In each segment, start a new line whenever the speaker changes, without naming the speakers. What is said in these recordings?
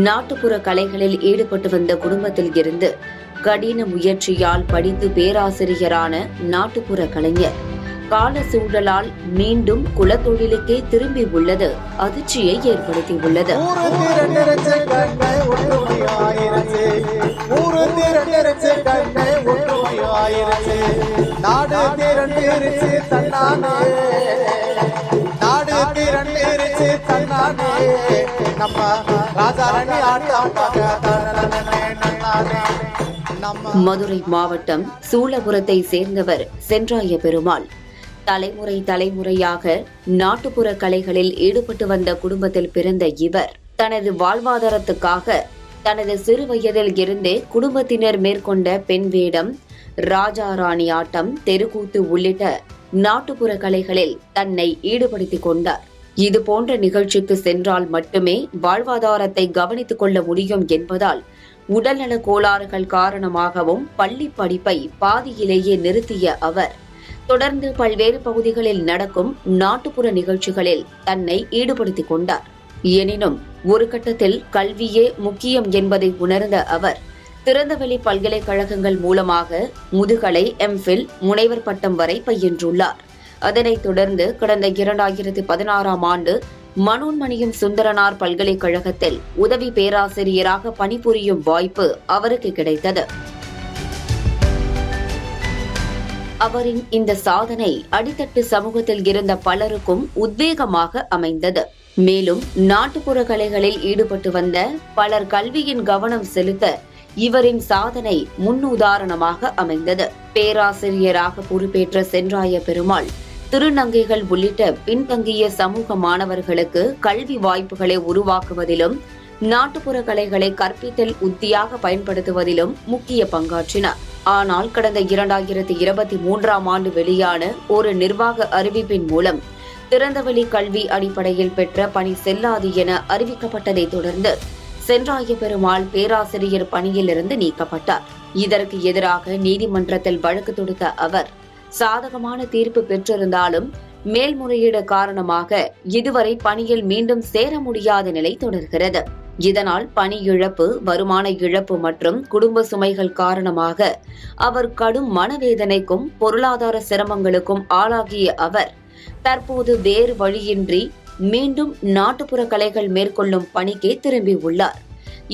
நாட்டுப்புற கலைகளில் ஈடுபட்டு வந்த குடும்பத்தில் இருந்து கடின முயற்சியால் படித்து பேராசிரியரான நாட்டுப்புற கலைஞர் கால சூழலால் மீண்டும் குலத்தொழிலுக்கே திரும்பி உள்ளது அதிர்ச்சியை ஏற்படுத்தியுள்ளது. மதுரை மாவட்டம் சூலபுரத்தை சேர்ந்தவர் சென்றாய பெருமாள். தலைமுறையாக நாட்டுப்புற கலைகளில் ஈடுபட்டு வந்த குடும்பத்தில் பிறந்த இவர் தனது வாழ்வாதாரத்துக்காக தனது சிறு வயதில் இருந்தே குடும்பத்தினர் மேற்கொண்ட பெண் வேடம், ராஜா ராணி ஆட்டம், தெருக்கூத்து உள்ளிட்ட நாட்டுப்புற கலைகளில் தன்னை ஈடுபடுத்திக் கொண்டார். இது போன்ற நிகழ்ச்சிக்கு சென்றால் மட்டுமே வாழ்வாதாரத்தை கவனித்துக் கொள்ள முடியும் என்பதால் உடல்நல கோளாறுகள் காரணமாகவும் பள்ளி படிப்பை பாதியிலேயே நிறுத்திய அவர் தொடர்ந்து பல்வேறு பகுதிகளில் நடக்கும் நாட்டுப்புற நிகழ்ச்சிகளில் தன்னை ஈடுபடுத்திக் கொண்டார். எனினும் ஒரு கட்டத்தில் கல்வியே முக்கியம் என்பதை உணர்ந்த அவர் திறந்தவெளி பல்கலைக்கழகங்கள் மூலமாக முதுகலை, எம்ஃபில், முனைவர் பட்டம் வரை பயின்றுள்ளார். அதனைத் தொடர்ந்து கடந்த 2016ஆம் ஆண்டு மனோன்மணியம் சுந்தரனார் பல்கலைக்கழகத்தில் உதவி பேராசிரியராக பணிபுரியும் வாய்ப்பு அவருக்கு கிடைத்தது. அவரின் இந்த சாதனை அடித்தட்டு சமூகத்தில் இருந்த பலருக்கும் உத்வேகமாக அமைந்தது. மேலும் நாட்டுப்புற கலைகளில் ஈடுபட்டு வந்த பலர் கல்வியின் கவனம் செலுத்த இவரின் சாதனை முன்னுதாரணமாக அமைந்தது. பேராசிரியராக பொறுப்பேற்ற சென்றாய பெருமாள் திருநங்கைகள் உள்ளிட்ட பின்தங்கிய சமூக மாணவர்களுக்கு கல்வி வாய்ப்புகளை உருவாக்குவதிலும் நாட்டுப்புற கலைகளை கற்பித்தல் உத்தியாக பயன்படுத்துவதிலும் முக்கிய பங்காற்றினார். ஆனால் கடந்த 2023ஆம் ஆண்டு வெளியான ஒரு நிர்வாக அறிவிப்பின் மூலம் திறந்தவெளி கல்வி அடிப்படையில் பெற்ற பணி செல்லாது என அறிவிக்கப்பட்டதை தொடர்ந்து சென்றாய பெருமாள் பேராசிரியர் பணியிலிருந்து நீக்கப்பட்டார். இதற்கு எதிராக நீதிமன்றத்தில் வழக்கு தொடுத்த அவர் சாதகமான தீர்ப்பு பெற்றிருந்தாலும் மேல்முறையீடு காரணமாக இதுவரை பணியில் மீண்டும் சேர முடியாத நிலை தொடர்கிறது. இதனால் பணி இழப்பு, வருமான இழப்பு மற்றும் குடும்ப சுமைகள் காரணமாக அவர் கடும் மனவேதனைக்கும் பொருளாதார சிரமங்களுக்கும் ஆளாகிய அவர் தற்போது வேறு வழியின்றி மீண்டும் நாட்டுப்புற கலைகள் மேற்கொள்ளும் பணிக்கே திரும்பி உள்ளார்.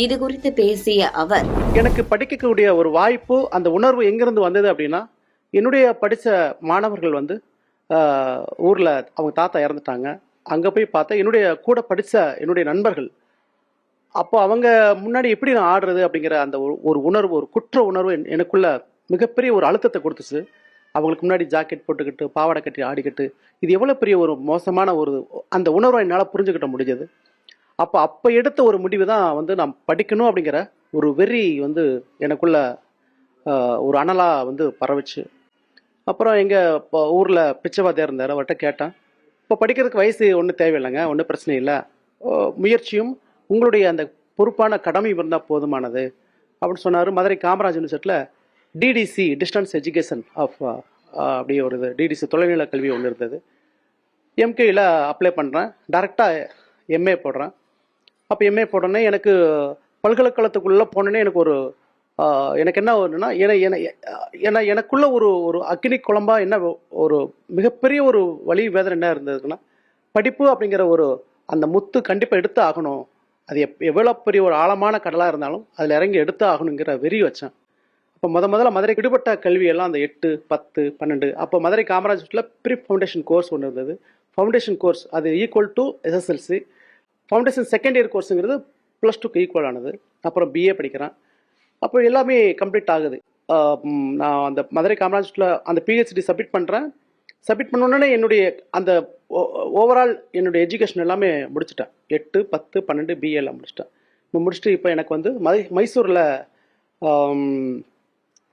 இது குறித்து பேசிய அவர்,
எனக்கு படிக்கக்கூடிய ஒரு வாய்ப்பு, அந்த உணர்வு எங்கிருந்து வந்தது அப்படின்னா, என்னுடைய படித்த மாணவர்கள் ஊரில் அவங்க தாத்தா இறந்துட்டாங்க. அங்கே போய் பார்த்தா என்னுடைய கூட படித்த என்னுடைய நண்பர்கள், அப்போ அவங்க முன்னாடி எப்படி நான் ஆடுறது அப்படிங்கிற அந்த ஒரு உணர்வு, ஒரு குற்ற உணர்வு எனக்குள்ள மிகப்பெரிய ஒரு அழுத்தத்தை கொடுத்துச்சு. அவங்களுக்கு முன்னாடி ஜாக்கெட் போட்டுக்கிட்டு பாவாடை கட்டி ஆடிக்கிட்டு இது எவ்வளோ பெரிய ஒரு மோசமான அந்த உணர்வை என்னால் புரிஞ்சுக்கிட்ட முடிஞ்சது. அப்போ எடுத்த ஒரு முடிவு தான் நான் படிக்கணும் அப்படிங்கிற ஒரு வெறி எனக்குள்ள ஒரு அனலாக பரவிச்சு. அப்புறம் எங்கள் ஊரில் பிச்சைவாதியாக இருந்தார், அவர்கிட்ட கேட்டேன், இப்போ படிக்கிறதுக்கு வயசு ஒன்றும் தேவையில்லைங்க, ஒன்றும் பிரச்சனை இல்லை, முயற்சியும் உங்களுடைய அந்த பொறுப்பான கடமை இருந்தால் போதுமானது அப்படின்னு சொன்னார். மதுரை காமராஜ் யூனிவர்சிட்டியில் டிடிசி, டிஸ்டன்ஸ் எஜுகேஷன் ஆஃப் அப்படி ஒரு டிடிசி தொலைநிலை கல்வி ஒன்று இருந்தது. எம்கேயில் அப்ளை பண்ணுறேன், டைரெக்டாக எம்ஏ போடுறேன். அப்போ எம்ஏ போடனே எனக்கு பல்கலைக்கழகத்துக்குள்ளே போனோன்னே எனக்கு என்ன ஒன்றுனா, ஏன்னா எனக்குள்ள ஒரு அக்னி குழம்பா என்ன ஒரு மிகப்பெரிய ஒரு வலி வேதனை என்ன இருந்ததுன்னா, படிப்பு அப்படிங்கிற அந்த முத்து கண்டிப்பாக எடுத்து ஆகணும், அது எவ்வளோ பெரிய ஒரு ஆழமான கடலாக இருந்தாலும் அதில் இறங்கி எடுத்து ஆகணுங்கிற வெறி வச்சேன். அப்போ முதல்ல மதுரை விடுபட்ட கல்வியெல்லாம் அந்த 8, 10, 12 அப்போ மதுரை காமராஜில் ப்ரீ ஃபவுண்டேஷன் கோர்ஸ் ஒன்று இருந்தது. ஃபவுண்டேஷன் கோர்ஸ் அது equal to SSLC. Foundation second year கோர்ஸுங்கிறது +2க்கு ஈக்குவல் ஆனது. அப்புறம் பிஏ படிக்கிறேன். அப்போ எல்லாமே கம்ப்ளீட் ஆகுது. நான் அந்த மதுரை காமராஜில் அந்த பிஹெச்டி சப்மிட் பண்ணுறேன். சப்மிட் பண்ணோன்னே என்னுடைய அந்த ஓவரால் என்னுடைய எஜுகேஷன் எல்லாமே முடிச்சிட்டேன். 8, 10, 12 பிஏ எல்லாம் முடிச்சிட்டேன். முடிச்சுட்டு இப்போ எனக்கு மைசூரில்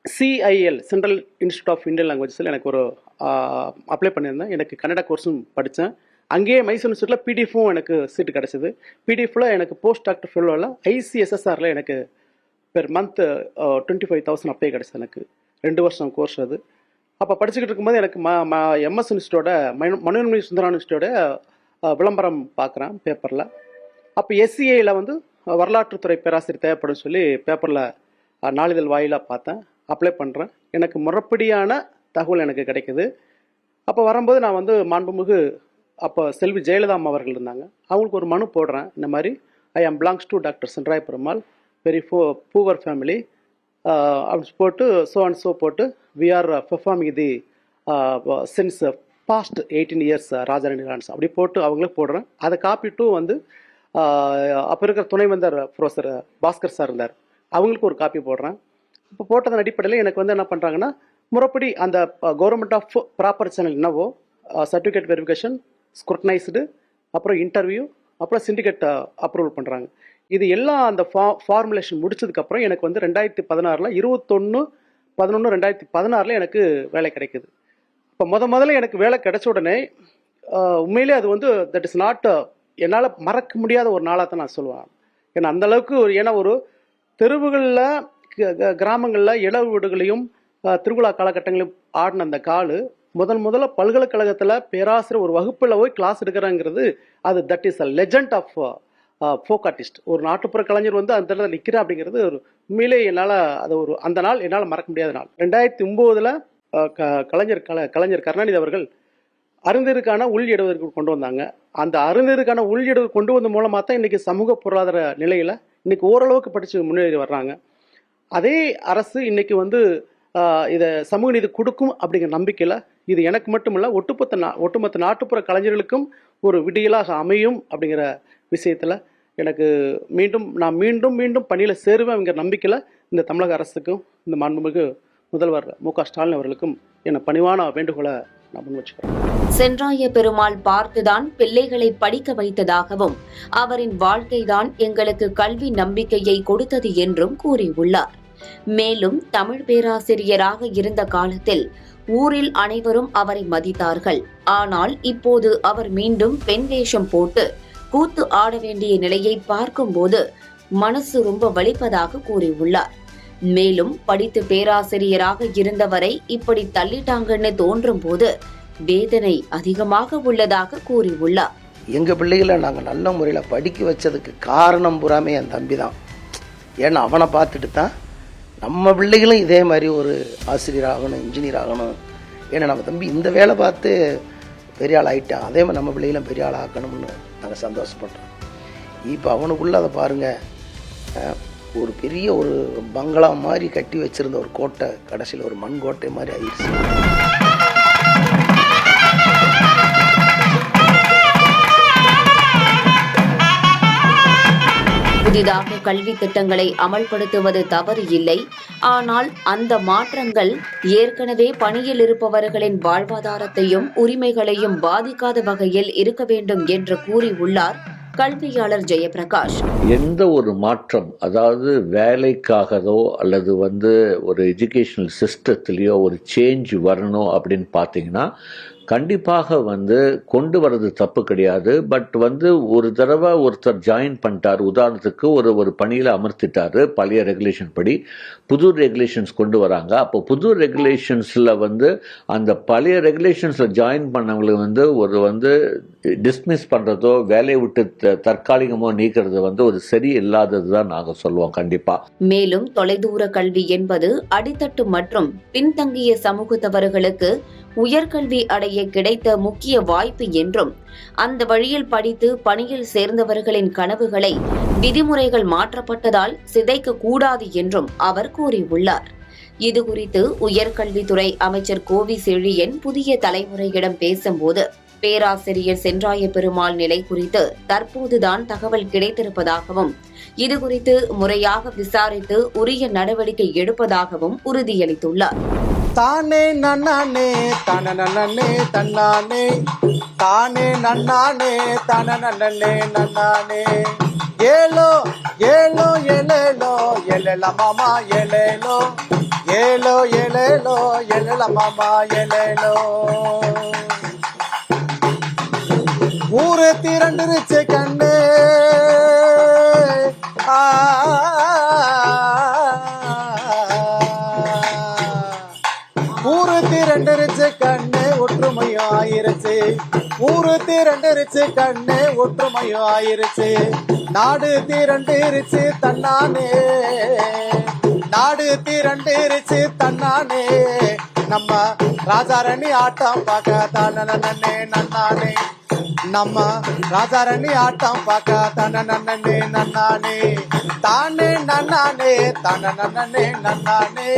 CIL central institute of Indian லாங்குவேஜஸில் எனக்கு அப்ளை பண்ணியிருந்தேன். எனக்கு கன்னடா கோர்ஸும் படித்தேன். அங்கேயே மைசூர் இன்ஸ்டியூட்டில் பிடிஎஃப்பும் எனக்கு சீட்டு கிடச்சிது. பிடிஎஃப்பில் எனக்கு போஸ்ட் டாக்டர் ஃபெல்லோவில் ICSSRல எனக்கு பெர் மந்த் 25,000 அப்பே கிடச்சிது. எனக்கு 2 வருஷம் கோர்ஸ் அது. அப்போ படிச்சுக்கிட்டு இருக்கும்போது எனக்கு MS இன்ஸ்டியூட்டோட மனோன்மணி சுந்தரனார் இன்ஸ்டியூட்டோட விளம்பரம் பார்க்குறேன் பேப்பரில். அப்போ SCAயில் வரலாற்றுத்துறை பேராசிரியர் தேவைப்படும் சொல்லி பேப்பரில் நாளிதழ் வாயிலாக பார்த்தேன். அப்ளை பண்ணுறேன். எனக்கு முறைப்படியான தகவல் எனக்கு கிடைக்குது. அப்போ வரும்போது நான் வந்து மாண்புமிகு அப்போ செல்வி ஜெயலலிதா அவர்கள் இருந்தாங்க. அவங்களுக்கு ஒரு மனு போடுறேன். இந்த மாதிரி I am belongs to doctor Chenraya Perumal, very poor family அப்படி போட்டு ஸோ அண்ட் ஸோ போட்டு we are performing the since past 18 years Rajarani dance அப்படி போட்டு அவங்களுக்கு போடுறேன். அதை காப்பி டூ வந்து அப்போ இருக்கிற துணைவேந்தர் ப்ரொஃபஸர் பாஸ்கர் சார் இருந்தார், அவங்களுக்கு ஒரு காப்பி போடுறேன். இப்போ போட்டதன் அடிப்படையில் எனக்கு வந்து என்ன பண்ணுறாங்கன்னா, முறைப்படி அந்த கவர்மெண்ட் ஆஃப் ப்ராப்பர் சேனல் என்னவோ சர்டிஃபிகேட் வெரிஃபிகேஷன், ஸ்க்ரூட்டனைஸ்டு, அப்புறம் இன்டர்வியூ, அப்புறம் சிண்டிகேட் அப்ரூவல் பண்ணுறாங்க. இது எல்லாம் அந்த ஃபார்முலேஷன் முடிச்சதுக்கப்புறம் எனக்கு வந்து 2016 21/11/2016 எனக்கு வேலை கிடைக்குது. இப்போ முதல்ல எனக்கு வேலை கிடைச்ச உடனே உண்மையிலே அது வந்து தட் இஸ் நாட் என்னால் மறக்க முடியாத ஒரு நாளாக தான் நான் சொல்லுவேன். ஏன்னா அந்தளவுக்கு ஏன்னா ஒரு தெருவுகளில் கிராமங்களில் இளவு வீடுகளையும் திருவிழா காலகட்டங்களையும் ஆடின அந்த காலு முதல்ல பல்கலைக்கழகத்தில் பேராசிரியர் ஒரு வகுப்பில் போய் கிளாஸ் எடுக்கிறாங்கிறது அது that is a legend of folk artist. ஒரு நாட்டுப்புற கலைஞர் வந்து அந்த இடத்துல நிற்கிறேன் அப்படிங்கிறது ஒரு உண்மையிலே என்னால் அது ஒரு அந்த நாள் என்னால் மறக்க முடியாத நாள். 2009 கலைஞர் கருணாநிதி அவர்கள் அறிஞருக்கான உள் இடஒதுக்கீடு கொண்டு வந்தாங்க. அந்த அறிஞருக்கான உள் இடஒதுக்கீடு கொண்டு வந்த மூலமாக தான் இன்றைக்கி சமூக பொருளாதார நிலையில் இன்றைக்கி ஓரளவுக்கு படித்து முன்னேறி வர்றாங்க. அதே அரசு இன்றைக்கி வந்து இதை சமூக நீதி கொடுக்கும் அப்படிங்கிற நம்பிக்கையில் இது எனக்கு மட்டுமில்லை ஒட்டுமொத்த நாட்டுப்புற கலைஞர்களுக்கும் ஒரு விடியலாக அமையும் அப்படிங்கிற விஷயத்தில் எனக்கு நான் மீண்டும் பணியில் சேருவேங்கிற நம்பிக்கையில் இந்த தமிழக அரசுக்கும் இந்த மாண்புமிகு முதல்வர் மு.க. ஸ்டாலின் அவர்களுக்கும் என பணிவான வேண்டுகோளை நான் முன் வச்சுக்கிறேன்.
சென்றாய பெருமாள் பார்த்துதான் பிள்ளைகளை படிக்க வைத்ததாகவும் அவரின் வாழ்க்கைதான் எங்களுக்கு கல்வி நம்பிக்கையை கொடுத்தது என்றும் கூறியுள்ளார். மேலும் தமிழ் பேராசிரியராக இருந்த காலத்தில் ஊரில் அனைவரும் அவரை மதித்தார்கள். ஆனால் இப்போது அவர் மீண்டும் பெண் வேஷம் போட்டு கூத்து ஆட வேண்டிய நிலையை பார்க்கும்போது மனசு ரொம்ப வலிப்பதாக கூறியுள்ளார். மேலும் படித்து பேராசிரியராக இருந்தவரை இப்படி தள்ளிட்டாங்கன்னு தோன்றும் போது வேதனை அதிகமாக உள்ளதாக கூறியுள்ளார்.
எங்கள் பிள்ளைகளை நாங்கள் நல்ல முறையில் படிக்க வச்சதுக்கு காரணம் பூராமே என் தம்பி தான். ஏன்னா அவனை பார்த்துட்டு தான் நம்ம பிள்ளைகளும் இதே மாதிரி ஒரு ஆசிரியர் ஆகணும், இன்ஜினியர் ஆகணும். ஏன்னா நம்ம தம்பி இந்த வேலை பார்த்து பெரிய ஆள் ஆகிட்டான், அதே மாதிரி நம்ம பிள்ளைகளும் பெரிய ஆள் ஆக்கணும்னு நாங்கள் சந்தோஷப்படுறோம். இப்போ அவனுக்குள்ளே அதை பாருங்கள், ஒரு பெரிய ஒரு பங்களா மாதிரி கட்டி வச்சுருந்த ஒரு கோட்டை கடைசியில் ஒரு மண் கோட்டை மாதிரி ஆயிடுச்சு.
புதிதாக கல்வி திட்டங்களை அமல்படுத்துவது தவறு இல்லை. ஆனால் அந்த மாற்றங்கள் ஏற்கனவே பணியில் இருப்பவர்களின் வாழ்வாதாரத்தையும் உரிமைகளையும் பாதிக்காத வகையில் இருக்க வேண்டும் என்று கூறியுள்ளார் கல்வியாளர் ஜெயபிரகாஷ்.
எந்த ஒரு மாற்றம், அதாவது வேலைக்காகவோ அல்லது ஒரு எஜுகேஷனல் சிஸ்டத்திலேயோ ஒரு சேஞ்ச் வரணும் அப்படின்னு பார்த்தீங்கன்னா கண்டிப்பாக கொண்டு வர்றது தப்பு கிடையாது. பட் ஒரு தடவை ஒருத்தர் ஜாயின் பண்ணிட்டார், உதாரணத்துக்கு ஒரு பணியில் அமர்த்திட்டாரு, பழைய ரெகுலேஷன் படி புது ரெகுலேஷன்ஸ் கொண்டு வராங்க. அப்போ புது ரெகுலேஷன்ஸில் அந்த பழைய ரெகுலேஷன்ஸில் ஜாயின் பண்ணவங்களுக்கு ஒரு டிஸ்மிஸ் பண்ணுறதோ வேலையை விட்டு தற்காலிகமாக நீக்கிறது ஒரு சரி இல்லாதது தான் நாங்கள் சொல்லுவோம் கண்டிப்பாக.
மேலும் தொலைதூர கல்வி என்பது அடித்தட்டு மற்றும் பின்தங்கிய சமூகத்தவர்களுக்கு உயர்கல்வி அடைய கிடைத்த முக்கிய வாய்ப்பு என்றும் அந்த வழியில் படித்து பணியில் சேர்ந்தவர்களின் கனவுகளை விதிமுறைகள் மாற்றப்பட்டதால் சிதைக்க கூடாது என்றும் அவர் கூறியுள்ளார். இதுகுறித்து உயர்கல்வித்துறை அமைச்சர் கோவி செழியன் புதிய தலைமுறையிடம் பேசும்போது பேராசிரியர் சென்றாய பெருமாள் நிலை குறித்து தற்போதுதான் தகவல் கிடைத்திருப்பதாகவும் இதுகுறித்து முறையாக விசாரித்து உரிய நடவடிக்கை எடுப்பதாகவும் உறுதியளித்துள்ளார்.
தானே நன்னானே தனனனே தன்னானே தானே நன்னானே தனனனே நன்னானே ஏலோ ஏலோ எலேலோ எலேல மாமா எலேலோ ஏலோ எலேலோ எலேல மாமா எலேலோ ஊரே திரண்டுருச்சு கண்ணே ஊரு திரண்டுருச்சு கண்ணு ஒற்றுமையும் ஆயிருச்சு, ஊரு திரண்டுருச்சு கண்ணு ஒற்றுமையும் ஆயிருச்சு. நாடு திரண்டிருச்சு தன்னானே, நாடு திரண்டிருச்சு தன்னானே, நம்ம ராஜாரணி ஆட்டம் பார்க்க தன்னே நன்னானே, நம்ம ராஜாரணி ஆட்டம் பார்க்க தன்னே நன்னானே, தானே நன்னானே தன்னே நன்னானே,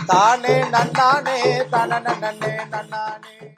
தானே நன்னானே தன்னே நன்னானே.